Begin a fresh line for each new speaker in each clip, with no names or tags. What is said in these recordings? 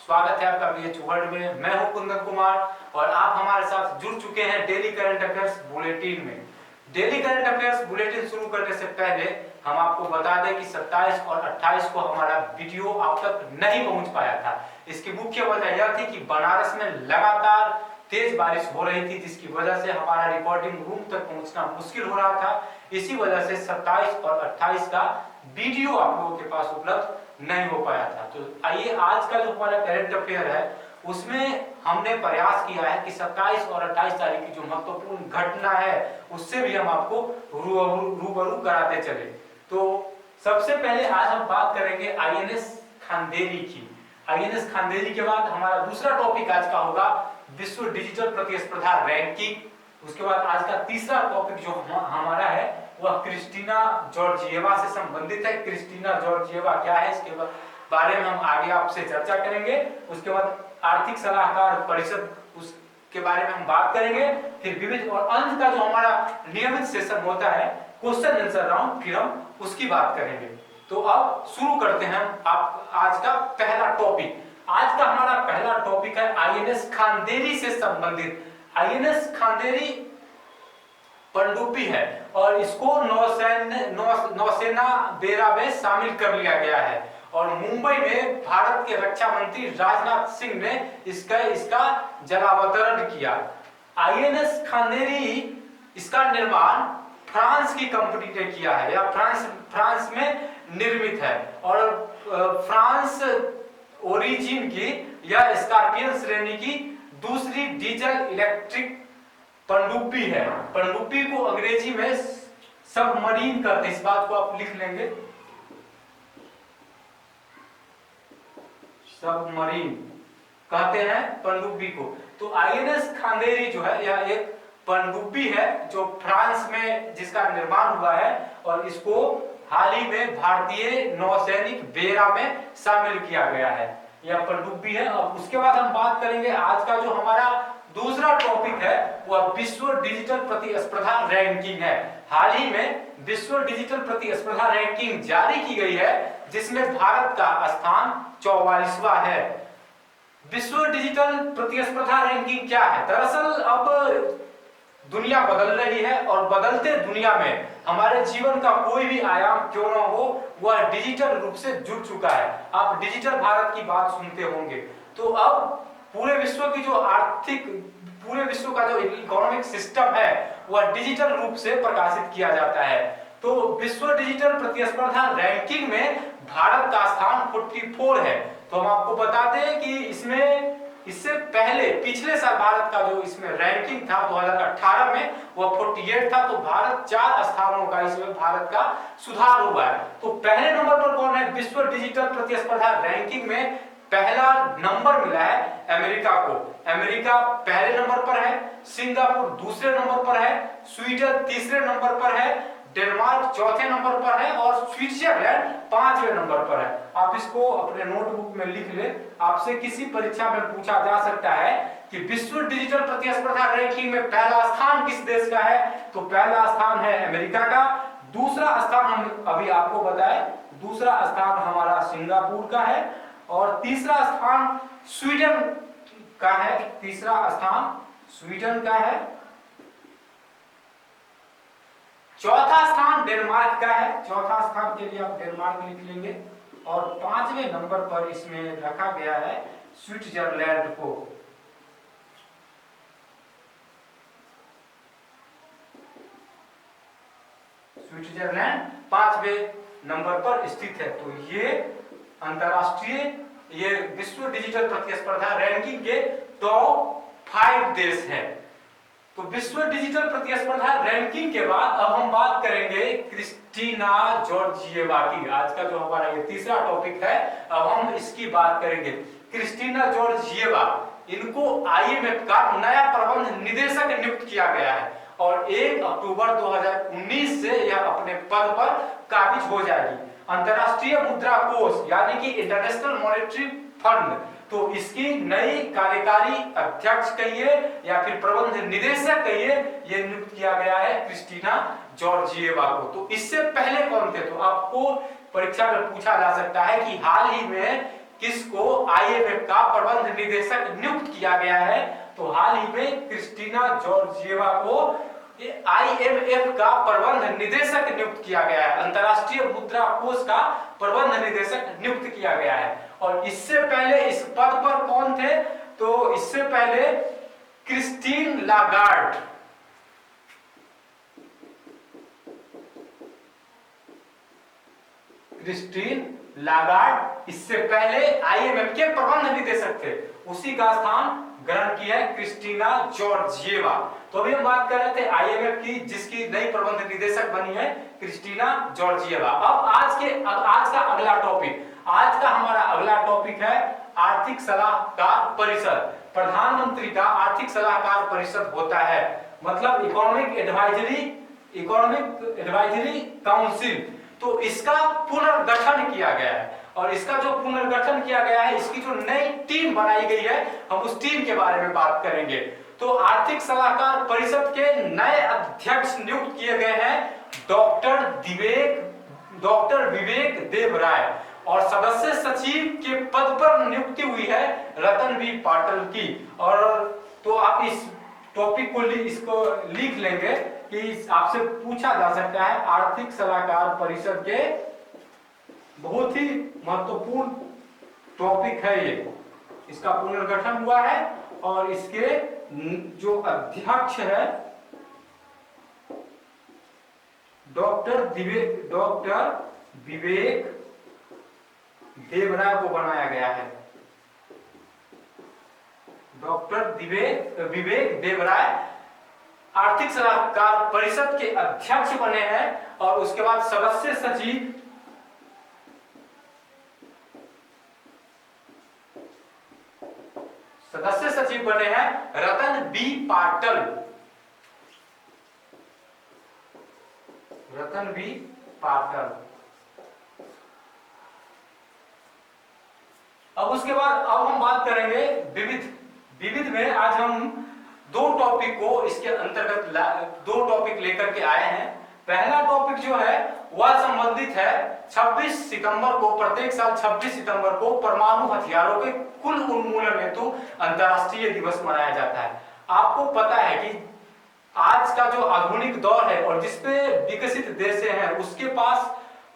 स्वागत है आपका बीएच वर्ल्ड में। मैं हूं कुंदन कुमार और आप हमारे साथ जुड़ चुके हैं डेली करंट अफेयर्स बुलेटिन में। डेली करंट अफेयर्स बुलेटिन शुरू करने से पहले हम आपको बता दें कि 27 और 28 को हमारा वीडियो आप तक नहीं पहुंच पाया था। इसकी मुख्य वजह यह थी कि बनारस में लगातार तेज बारिश हो रही थी, जिसकी वजह से हमारा रिकॉर्डिंग रूम तक पहुंचना मुश्किल हो रहा था। इसी वजह से 27 और 28 का वीडियो आप लोगों के पास उपलब्ध नहीं हो पाया था। तो आइए आज का जो हमारा करंट अफेयर है उसमें हमने प्रयास किया है कि 27 और 28 तारीख की जो महत्वपूर्ण घटना है उससे भी हम आपको रूबरू कराते चले। तो सबसे पहले आज हम बात करेंगे आईएनएस खांदेरी की। आईएनएस खांदेरी के बाद हमारा दूसरा टॉपिक आज का होगा विश्व डिजिटल प्रतिस्पर्धा रैंकिंग। उसके बाद आज का तीसरा टॉपिक जो हमारा है वह क्रिस्टीना जॉर्जिएवा से संबंधित है। क्रिस्टीना जॉर्जिएवा क्या है इसके बारे में हम आगे आपसे चर्चा करेंगे। उसके बाद आर्थिक सलाहकार परिषद उसके बारे में हम बात करेंगे। फिर विविध और अंत का जो हमारा नियमित सेशन होता है क्वेश्चन आंसर राउंड, फिर हम उसकी बात करेंगे। तो अब शुरू करते हैं आप आज का पहला टॉपिक। आज का हमारा पहला टॉपिक है आईएनएस खांदेरी से संबंधित। आईएनएस खांदेरी पनडुब्बी है और इसको नौसेना बेड़ा में शामिल कर लिया गया है और मुंबई में भारत के रक्षा मंत्री राजनाथ सिंह ने इसका जलावतरण किया। आईएनएस खांदेरी इसका निर्माण फ्रांस की कंपनी ने किया है या फ्रांस में निर्मित है और फ्रांस ओरिजिन की या स्कॉर्पियन श्रेणी की दूसरी डीजल इलेक्ट्रिक पनडुब्बी है। पनडुब्बी को अंग्रेजी में सबमरीन कहते हैं, इस बात को आप लिख लेंगे, सबमरीन कहते हैं पनडुब्बी को। तो आईएनएस खांदेरी जो है यह एक पनडुब्बी है जो फ्रांस में जिसका निर्माण हुआ है और इसको हाल ही में भारतीय नौसैनिक बेड़ा में शामिल किया गया है। यह पनडुब्बी है। और उसके बाद हम बात करेंगे आज का जो हमारा दूसरा टॉपिक है वह विश्व डिजिटल प्रतिस्पर्धा रैंकिंग है। हाल ही में विश्व डिजिटल प्रतिस्पर्धा रैंकिंग जारी की गई है जिसमें भारत का स्थान 44वां है। विश्व डिजिटल प्रतिस्पर्धा रैंकिंग क्या है? दरअसल अब दुनिया बदल रही है और बदलते दुनिया में हमारे जीवन का कोई भी आयाम क्यों ना हो वह डिजिटल रूप से जुड़ चुका है। आप डिजिटल भारत की बात सुनते होंगे। तो अब पूरे विश्व का जो इकोनॉमिक सिस्टम है वह डिजिटल रूप से प्रकाशित किया जाता है। तो विश्व डिजिटल प्रतिस्पर्धा रैंकिंग में भारत का स्थान 44 है। तो हम आपको बता दें कि इससे पहले पिछले साल भारत का जो इसमें रैंकिंग था 2018 में वह 48 था। तो भारत 4 स्थानों का इसमें भारत का सुधार हुआ है। तो पहले नंबर पर कौन है? विश्व डिजिटल प्रतिस्पर्धा रैंकिंग में पहला नंबर मिला है अमेरिका को। अमेरिका पहले नंबर पर है, सिंगापुर दूसरे नंबर पर है, स्वीडन तीसरे नंबर पर है, डेनमार्क चौथे नंबर पर है और स्विट्जरलैंड 5वें नंबर पर है। आप इसको अपने नोटबुक में लिख ले। आपसे किसी परीक्षा में पूछा जा सकता है कि विश्व डिजिटल प्रतिस्पर्धा रैंकिंग में पहला स्थान किस देश का है? तो पहला स्थान है अमेरिका का। दूसरा स्थान हम अभी आपको बताएं, दूसरा स्थान हमारा सिंगापुर का है और तीसरा स्थान स्वीडन का है। तीसरा स्थान स्वीडन का है। चौथा स्थान डेनमार्क का है। चौथा स्थान के लिए आप डेनमार्क लिख लेंगे और 5वें नंबर पर इसमें रखा गया है स्विट्जरलैंड को। स्विट्जरलैंड 5वें नंबर पर स्थित है। तो ये अंतरराष्ट्रीय ये विश्व डिजिटल प्रतिस्पर्धा रैंकिंग के टॉप 5 देश हैं। तो विश्व डिजिटल प्रतिस्पर्धा रैंकिंग के बाद अब हम बात करेंगे क्रिस्टीना जॉर्जिएवा की। आज का जो हमारा ये तीसरा टॉपिक है, अब हम इसकी बात करेंगे। क्रिस्टीना जॉर्जिएवा, इनको आईएमएफ का नया प्रबंध निदेशक नियुक्त किया गया है और 1 अक्टूबर 2019 से यह अपने पद पर काबिज हो जाएगी। अंतरराष्ट्रीय मुद्रा कोष यानी कि इंटरनेशनल मॉनेटरी फंड, तो इसकी नई कार्यकारी अध्यक्ष कहिए या फिर प्रबंध निदेशक कहिए, ये नियुक्त किया गया है क्रिस्टीना जॉर्जिएवा को। तो इससे पहले कौन थे? तो आपको परीक्षा में पूछा जा सकता है कि हाल ही में किसको IMF का प्रबंध निदेशक नियुक्त किया गया है? तो हाल ही में क्रिस्टीना जॉर्जिएवा को IMF का प्रबंध निदेशक नियुक्त किया गया है, अंतर्राष्ट्रीय मुद्रा कोष का प्रबंध निदेशक नियुक्त किया गया है। और इससे पहले इस पद पर कौन थे? तो इससे पहले क्रिस्टीन लागार्ड, क्रिस्टीन लागार्ड इससे पहले IMF के प्रबंध निदेशक थे। उसी का स्थान ग्रहण किया है क्रिस्टीना जॉर्जिएवा। तो अभी हम बात कर रहे थे IMF की, जिसकी नई प्रबंध निदेशक बनी है क्रिस्टीना जॉर्जिएवा। अब आज का अगला टॉपिक, आज का हमारा अगला टॉपिक है आर्थिक सलाहकार परिषद। प्रधानमंत्री का आर्थिक सलाहकार परिषद होता है, मतलब इकोनॉमिक एडवाइजरी काउंसिल। तो इसका पुनर्गठन किया गया है, और इसका जो पुनर्गठन किया गया है, इसकी जो नई टीम बनाई गई है, हम उस टीम के बारे में बात करेंगे। तो आर्थिक सलाहकार परिषद के नए अध्यक्ष नियुक्त किए गए हैं डॉक्टर विवेक देव राय, और सदस्य सचिव के पद पर नियुक्ति हुई है रतन बी पाटिल की। और तो आप इस टॉपिक को इसको लिख लेंगे कि आपसे पूछा जा सकता है आर्थिक सलाहकार परिषद के बहुत ही महत्वपूर्ण टॉपिक है ये। इसका पुनर्गठन हुआ है और इसके जो अध्यक्ष है डॉक्टर विवेक देवराय को बनाया गया है। डॉक्टर विवेक देवराय आर्थिक सलाहकार परिषद के अध्यक्ष बने हैं, और उसके बाद सदस्य सचिव बने हैं रतन बी पाटिल। अब उसके बाद हम बात करेंगे विविध में। आज हम दो टॉपिक को इसके अंतर्गत दो टॉपिक लेकर के आए हैं। पहला टॉपिक जो है वह संबंधित है 26 सितंबर को, प्रत्येक साल 26 सितंबर को परमाणु हथियारों के कुल उन्मूलन हेतु अंतर्राष्ट्रीय दिवस मनाया जाता है। आपको पता है कि आज का जो आधुनिक दौर है और जिसपे विकसित देश हैं उसके पास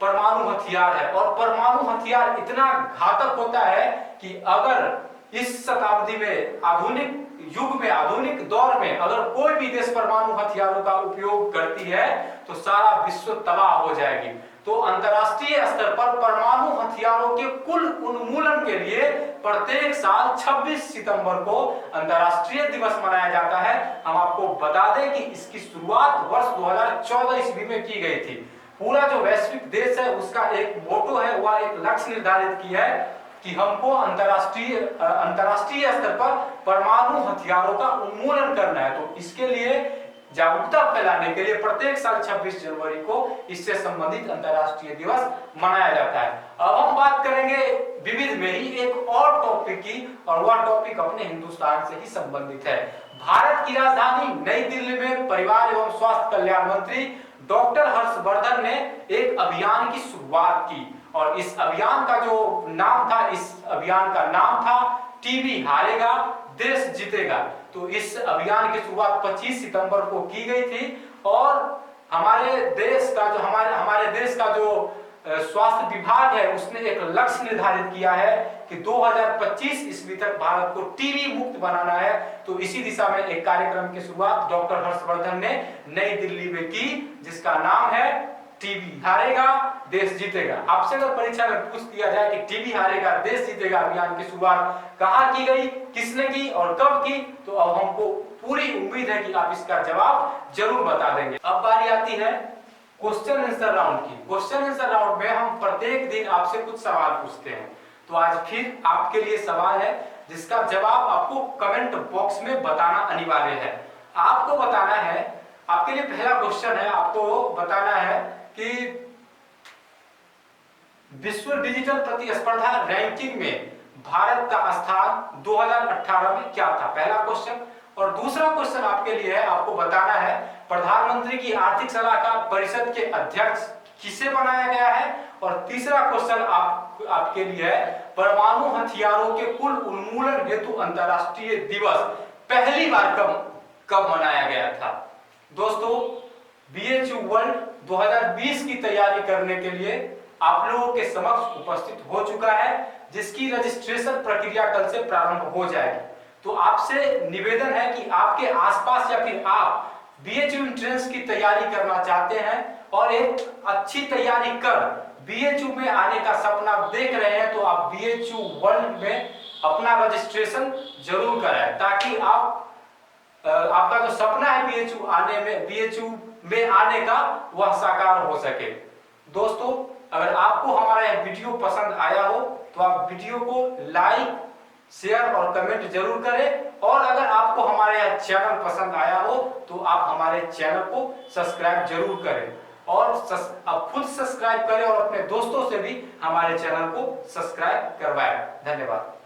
परमाणु हथियार है, और परमाणु हथियार इतना घातक होता है कि अगर इस शताब्दी में, आधुनिक युग में, आधुनिक दौर में अगर कोई भी देश परमाणु हथियारों का उपयोग करती है तो सारा विश्व तबाह हो जाएगी। तो अंतर्राष्ट्रीय स्तर पर परमाणु हथियारों के कुल उन्मूलन के लिए प्रत्येक साल 26 सितंबर को अंतर्राष्ट्रीय दिवस मनाया जाता है। हम आपको बता दें कि इसकी शुरुआत वर्ष 2014 ईस्वी में की गई थी। पूरा जो वैश्विक देश है उसका एक मोटो है, वह एक लक्ष्य निर्धारित किया है कि हमको अंतर्राष्ट्रीय स्तर पर परमाणु हथियारों का उन्मूलन करना है। तो इसके लिए जागरूकता फैलाने के लिए प्रत्येक साल 26 जनवरी को इससे संबंधित अंतर्राष्ट्रीय दिवस मनाया जाता है। अब हम बात करेंगे विविध में ही एक और टॉपिक की, और वह टॉपिक अपने हिंदुस्तान से ही संबंधित है। भारत की राजधानी नई दिल्ली में परिवार एवं स्वास्थ्य कल्याण मंत्री डॉक्टर हर्षवर्धन ने एक अभियान की शुरुआत की, और इस अभियान का जो नाम था, इस अभियान का नाम था टीबी हारेगा देश जीतेगा। तो इस अभियान की शुरुआत 25 सितंबर को की गई थी, और हमारे देश का जो स्वास्थ्य विभाग है उसने एक लक्ष्य निर्धारित किया है कि 2025 ईस्वी तक भारत को टीबी मुक्त बनाना है। तो इसी दिशा में एक कार्यक्रम की शुरुआत डॉक्टर हर्षवर्धन ने नई दिल्ली में की, जिसका नाम है टीबी हारेगा देश जीतेगा। आपसे अगर परीक्षा में पूछ दिया जाए कि टीबी हारेगा देश जीतेगा अभियान की शुरुआत कहां की गई, किसने की और कब की, तो अब हमको पूरी उम्मीद है कि आप इसका जवाब जरूर बता देंगे। अब बारी आती है क्वेश्चन आंसर राउंड की। क्वेश्चन आंसर राउंड में हम प्रत्येक दिन आपसे कुछ सवाल पूछते हैं। तो आज फिर आपके लिए सवाल है जिसका जवाब आपको कमेंट बॉक्स में बताना अनिवार्य है। आपको बताना है, आपके लिए पहला क्वेश्चन है, आपको बताना है कि विश्व डिजिटल प्रतिस्पर्धा रैंकिंग में भारत का स्थान 2018 में क्या था, पहला क्वेश्चन। और दूसरा क्वेश्चन आपके लिए है, आपको बताना है प्रधानमंत्री की आर्थिक सलाहकार परिषद के अध्यक्ष किसे बनाया गया है? और तीसरा क्वेश्चन आपके लिए है, परमाणु हथियारों के कुल उन्मूलन हेतु अंतरराष्ट्रीय दिवस पहली बार कब मनाया गया था? दोस्तों, BHU वर्ल्ड 2020 की तैयारी करने के लिए आप लोगों के समक्ष उपस्थित हो चुका है, जिसकी रजिस्ट्रेशन प्रक्रिया कल से प्रारंभ हो जाएगी। तो आपसे निवेदन है कि आपके आसपास या फिर आप BHU एंट्रेंस की तैयारी करना चाहते हैं और एक अच्छी तैयारी कर BHU में आने का सपना देख रहे हैं, तो आप BHU वर्ल्ड में अपना रजिस्ट्रेशन जरूर कराएं, ताकि आपका जो सपना है BHU में आने का वह साकार हो सके। दोस्तों, अगर आपको हमारा यह वीडियो पसंद आया हो तो आप वीडियो को लाइक, शेयर और कमेंट जरूर करें, और अगर आपको हमारा यह चैनल पसंद आया हो तो आप हमारे चैनल को सब्सक्राइब जरूर करें, और आप खुद सब्सक्राइब करें और अपने दोस्तों से भी हमारे चैनल को सब्सक्राइब करवाएं। धन्यवाद।